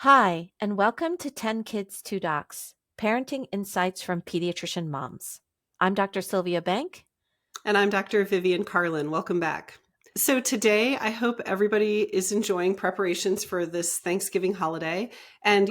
Hi, and welcome to 10 Kids, 2 Docs, Parenting Insights from Pediatrician Moms. I'm Dr. Sylvia Bank. And I'm Dr. Vivian Carlin. Welcome back. So today, I hope everybody is enjoying preparations for this Thanksgiving holiday. And,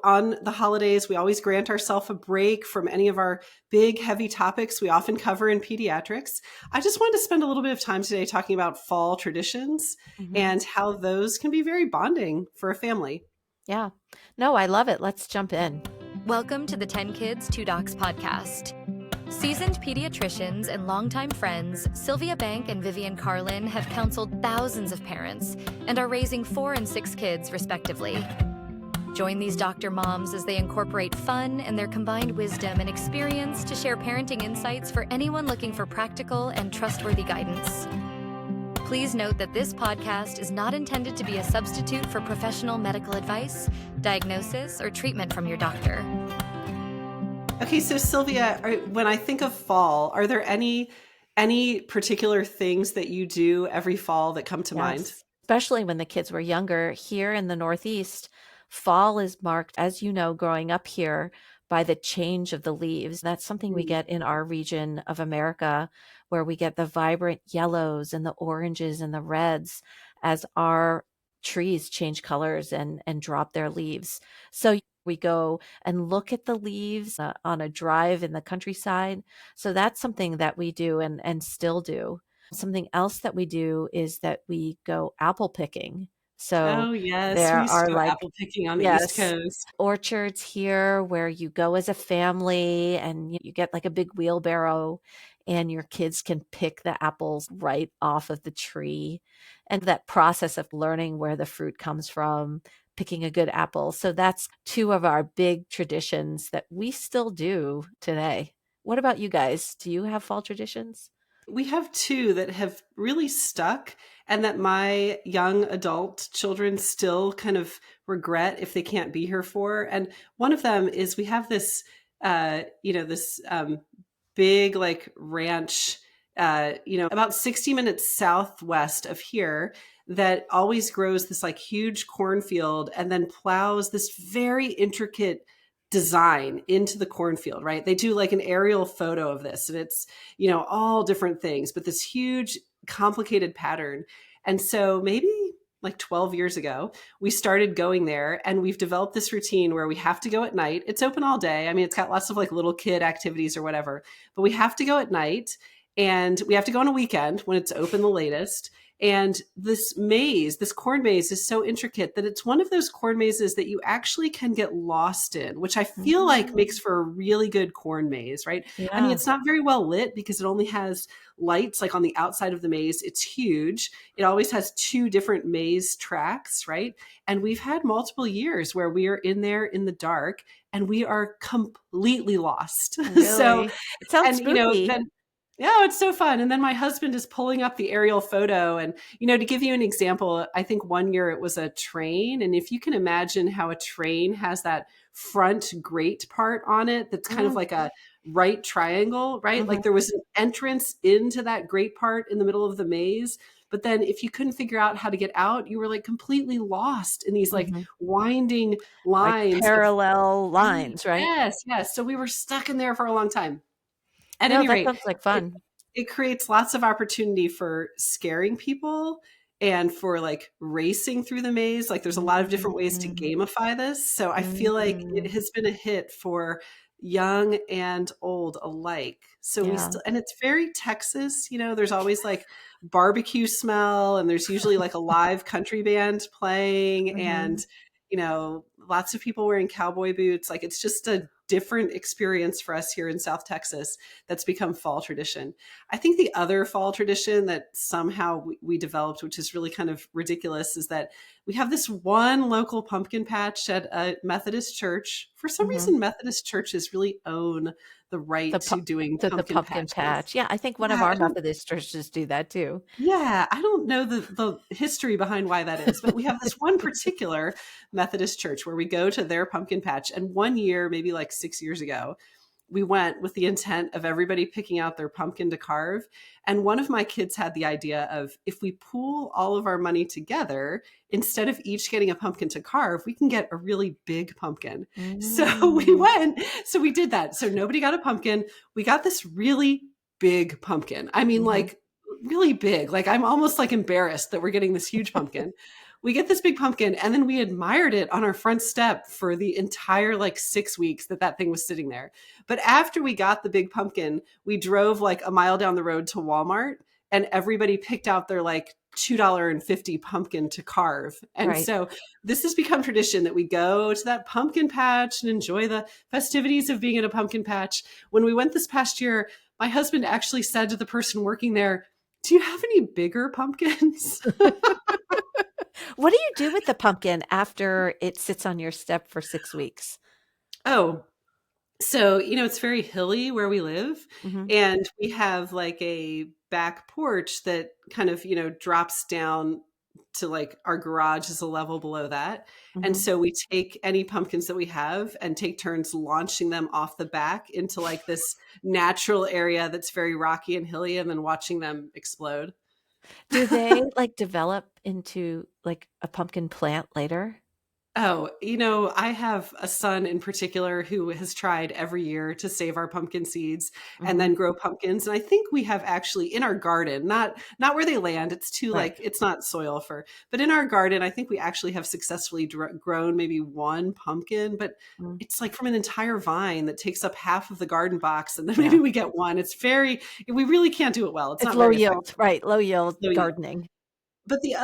on the holidays, we always grant ourselves a break from any of our big, heavy topics we often cover in pediatrics. I just wanted to spend a little bit of time today talking about fall traditions and how those can be very bonding for a family. Yeah. No, I love it. Let's jump in. Welcome to the 10 Kids, 2 Docs podcast. Seasoned pediatricians and longtime friends, Sylvia Bank and Vivian Carlin have counseled thousands of parents and are raising 4 and 6 kids, respectively. Join these doctor moms as they incorporate fun and their combined wisdom and experience to share parenting insights for anyone looking for practical and trustworthy guidance. Please note that this podcast is not intended to be a substitute for professional medical advice, diagnosis, or treatment from your doctor. Okay, so Sylvia, when I think of fall, are there any particular things that you do every fall that come to mind? Especially when the kids were younger. Here in the Northeast, fall is marked, as you know, growing up here, by the change of the leaves. That's something we get in our region of America, where we get the vibrant yellows and the oranges and the reds as our trees change colors and drop their leaves. So we go and look at the leaves on a drive in the countryside. So that's something that we do and still do. Something else that we do is that we go apple picking. So Oh, yes. there We used to are go apple picking on the East Coast. orchards here where you go as a family and you get like a big wheelbarrow and your kids can pick the apples right off of the tree. And that process of learning where the fruit comes from, picking a good apple. So that's 2 of our big traditions that we still do today. What about you guys? Do you have fall traditions? We have 2 that have really stuck and that my young adult children still kind of regret if they can't be here for. And one of them is we have this, big like ranch, about 60 minutes southwest of here that always grows this like huge cornfield and then plows this very intricate design into the cornfield, right? They do like an aerial photo of this and it's, all different things, but this huge complicated pattern. And so maybe like 12 years ago, we started going there and we've developed this routine where we have to go at night. It's open all day. I mean, it's got lots of like little kid activities or whatever, but we have to go at night and we have to go on a weekend when it's open the latest. And this maze, this corn maze is so intricate that it's one of those corn mazes that you actually can get lost in, which I feel like makes for a really good corn maze, right? Yeah. I mean, it's not very well lit because it only has lights like on the outside of the maze. It's huge. It always has 2 different maze tracks, right? And we've had multiple years where we are in there in the dark and we are completely lost. Really? So It sounds spooky. yeah, it's so fun. And then my husband is pulling up the aerial photo. And, to give you an example, I think one year it was a train. And if you can imagine how a train has that front grate part on it, that's kind of like a right triangle, right? Like there was an entrance into that grate part in the middle of the maze. But then if you couldn't figure out how to get out, you were like completely lost in these like winding lines. Like parallel lines, right? Yes, yes. So we were stuck in there for a long time. At No, any that rate, sounds like fun. it creates lots of opportunity for scaring people and for like racing through the maze. Like there's a lot of different ways to gamify this. So I feel like it has been a hit for young and old alike. So we still, and it's very Texas, there's always like barbecue smell and there's usually like a live country band playing and, lots of people wearing cowboy boots. Like it's just a different experience for us here in South Texas that's become fall tradition. I think the other fall tradition that somehow we developed, which is really kind of ridiculous, is that we have this one local pumpkin patch at a Methodist church. For some reason, Methodist churches really own the right to doing the pumpkin patches. patch. Yeah, I think one of our Methodist churches do that too. Yeah, I don't know the history behind why that is, but we have this one particular Methodist church where we go to their pumpkin patch. And one year, maybe like 6 years ago, we went with the intent of everybody picking out their pumpkin to carve. And one of my kids had the idea of, if we pool all of our money together, instead of each getting a pumpkin to carve, we can get a really big pumpkin. So we did that. So nobody got a pumpkin. We got this really big pumpkin. I mean, like really big. Like I'm almost like embarrassed that we're getting this huge pumpkin. We get this big pumpkin, and then we admired it on our front step for the entire like 6 weeks that thing was sitting there. But after we got the big pumpkin, we drove like a mile down the road to Walmart, and everybody picked out their like $2.50 pumpkin to carve. And so this has become tradition that we go to that pumpkin patch and enjoy the festivities of being in a pumpkin patch. When we went this past year, my husband actually said to the person working there, "Do you have any bigger pumpkins?" What do you do with the pumpkin after it sits on your step for 6 weeks? Oh, so, it's very hilly where we live, and we have like a back porch that kind of, drops down to like our garage is a level below that. And so we take any pumpkins that we have and take turns launching them off the back into like this natural area that's very rocky and hilly, and then watching them explode. Do they like develop into like a pumpkin plant later? Oh, I have a son in particular who has tried every year to save our pumpkin seeds and then grow pumpkins. And I think we have actually in our garden, not where they land. It's too like, it's not soil but in our garden, I think we actually have successfully grown maybe one pumpkin, but it's like from an entire vine that takes up half of the garden box. And then maybe we get one. We really can't do it well. It's not low very yield, effective. right? Low yield gardening. But the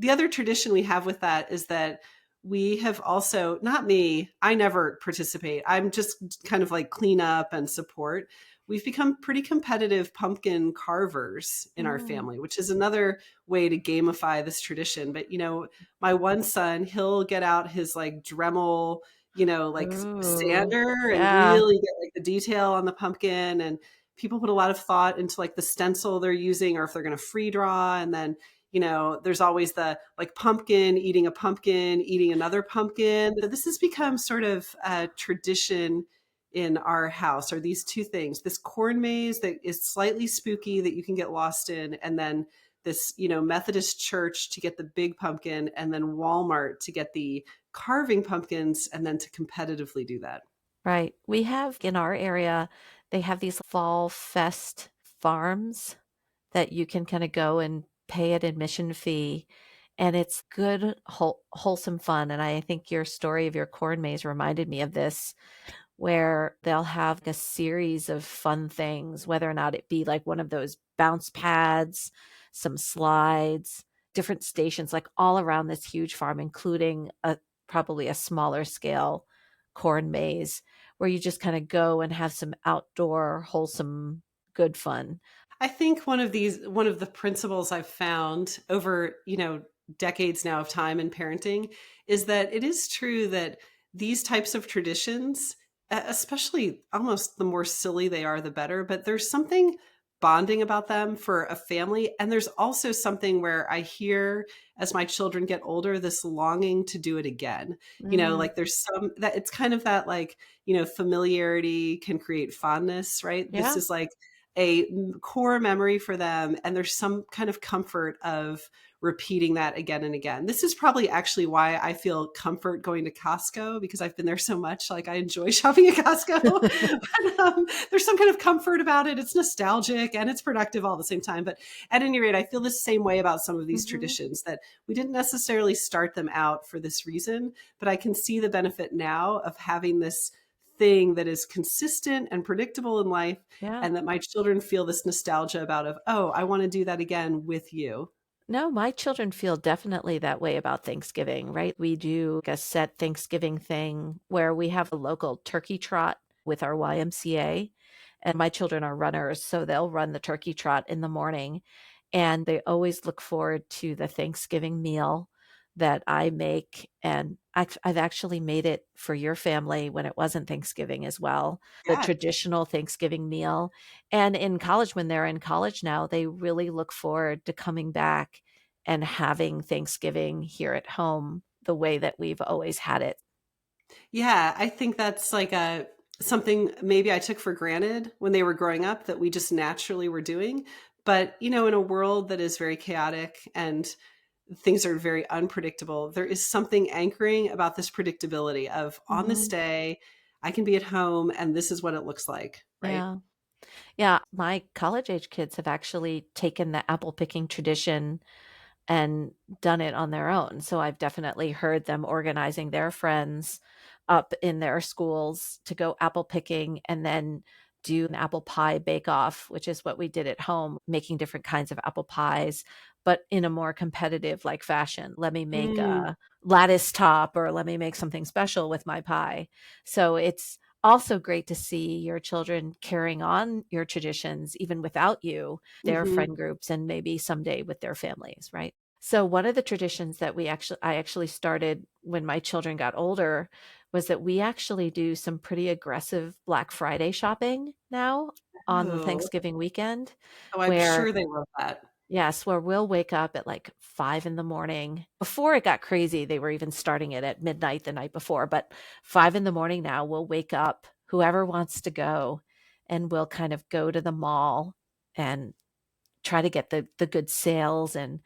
other tradition we have with that is that we have also, not me, I never participate. I'm just kind of like clean up and support. We've become pretty competitive pumpkin carvers in our family, which is another way to gamify this tradition. But, my one son, he'll get out his like Dremel, like sander and really get like the detail on the pumpkin. And people put a lot of thought into like the stencil they're using, or if they're going to free draw. And then there's always the like pumpkin eating another pumpkin. This has become sort of a tradition in our house, are these two things: this corn maze that is slightly spooky that you can get lost in, and then this, Methodist church to get the big pumpkin, and then Walmart to get the carving pumpkins, and then to competitively do that. Right. We have in our area, they have these fall fest farms that you can kind of go and pay an admission fee. And it's good, wholesome fun. And I think your story of your corn maze reminded me of this, where they'll have a series of fun things, whether or not it be like one of those bounce pads, some slides, different stations, like all around this huge farm, including probably a smaller scale corn maze, where you just kind of go and have some outdoor, wholesome, good fun. I think one of the principles I've found over, decades now of time in parenting is that it is true that these types of traditions, especially almost the more silly they are, the better, but there's something bonding about them for a family. And there's also something where I hear, as my children get older, this longing to do it again. Like there's some that it's kind of that like, familiarity can create fondness, right? Yeah. This is like a core memory for them. And there's some kind of comfort of repeating that again and again. This is probably actually why I feel comfort going to Costco, because I've been there so much. Like I enjoy shopping at Costco. But, there's some kind of comfort about it. It's nostalgic and it's productive all at the same time. But at any rate, I feel the same way about some of these traditions, that we didn't necessarily start them out for this reason, but I can see the benefit now of having this thing that is consistent and predictable in life, and that my children feel this nostalgia about I want to do that again with you. No, my children feel definitely that way about Thanksgiving, right? We do a set Thanksgiving thing where we have a local turkey trot with our YMCA, and my children are runners, so they'll run the turkey trot in the morning, and they always look forward to the Thanksgiving meal that I make. And I've actually made it for your family when it wasn't Thanksgiving as well, the traditional Thanksgiving meal. And in college, when they're in college now, they really look forward to coming back and having Thanksgiving here at home the way that we've always had it. Yeah, I think that's like something maybe I took for granted when they were growing up that we just naturally were doing. But, in a world that is very chaotic and things are very unpredictable, there is something anchoring about this predictability of on this Mhm. day, I can be at home and this is what it looks like, right? Yeah. Yeah, my college age kids have actually taken the apple picking tradition and done it on their own. So I've definitely heard them organizing their friends up in their schools to go apple picking and then do an apple pie bake off, which is what we did at home, making different kinds of apple pies, but in a more competitive like fashion. Let me make Mm, a lattice top or let me make something special with my pie. So it's also great to see your children carrying on your traditions even without you, their mhm. friend groups, and maybe someday with their families, right? So one of the traditions that I actually started when my children got older was that we actually do some pretty aggressive Black Friday shopping now on the Oh, Thanksgiving weekend, I'm where sure they love that. yes, where we'll wake up at like 5 in the morning. Before it got crazy, they were even starting it at midnight the night before, but 5 in the morning now, we'll wake up, whoever wants to go, and we'll kind of go to the mall and try to get the good sales and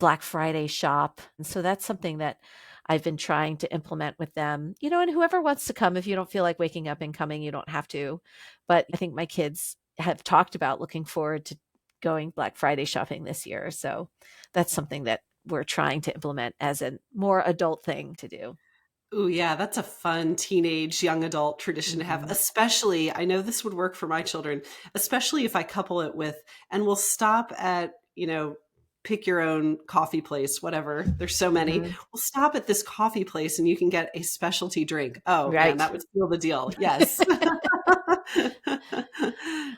Black Friday shop. And so that's something that I've been trying to implement with them, and whoever wants to come, if you don't feel like waking up and coming, you don't have to. But I think my kids have talked about looking forward to going Black Friday shopping this year. So that's something that we're trying to implement as a more adult thing to do. Oh, yeah, that's a fun teenage young adult tradition to have. Mhm. Especially, I know this would work for my children, especially if I couple it with, and we'll stop at, pick your own coffee place, whatever. There's so many. Mhm. We'll stop at this coffee place and you can get a specialty drink. Oh, man, Right. that would seal the deal. Yes.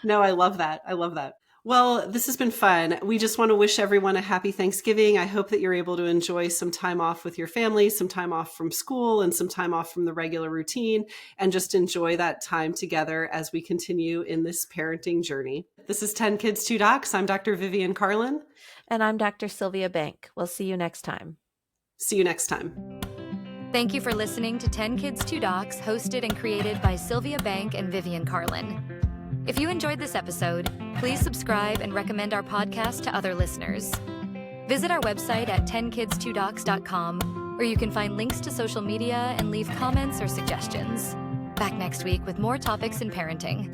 No, I love that. I love that. Well, this has been fun. We just want to wish everyone a happy Thanksgiving. I hope that you're able to enjoy some time off with your family, some time off from school, and some time off from the regular routine, and just enjoy that time together as we continue in this parenting journey. This is 10 Kids, 2 Docs. I'm Dr. Vivian Carlin. And I'm Dr. Sylvia Bank. We'll see you next time. See you next time. Thank you for listening to 10 Kids 2 Docs, hosted and created by Sylvia Bank and Vivian Carlin. If you enjoyed this episode, please subscribe and recommend our podcast to other listeners. Visit our website at 10kids2docs.com, where you can find links to social media and leave comments or suggestions. Back next week with more topics in parenting.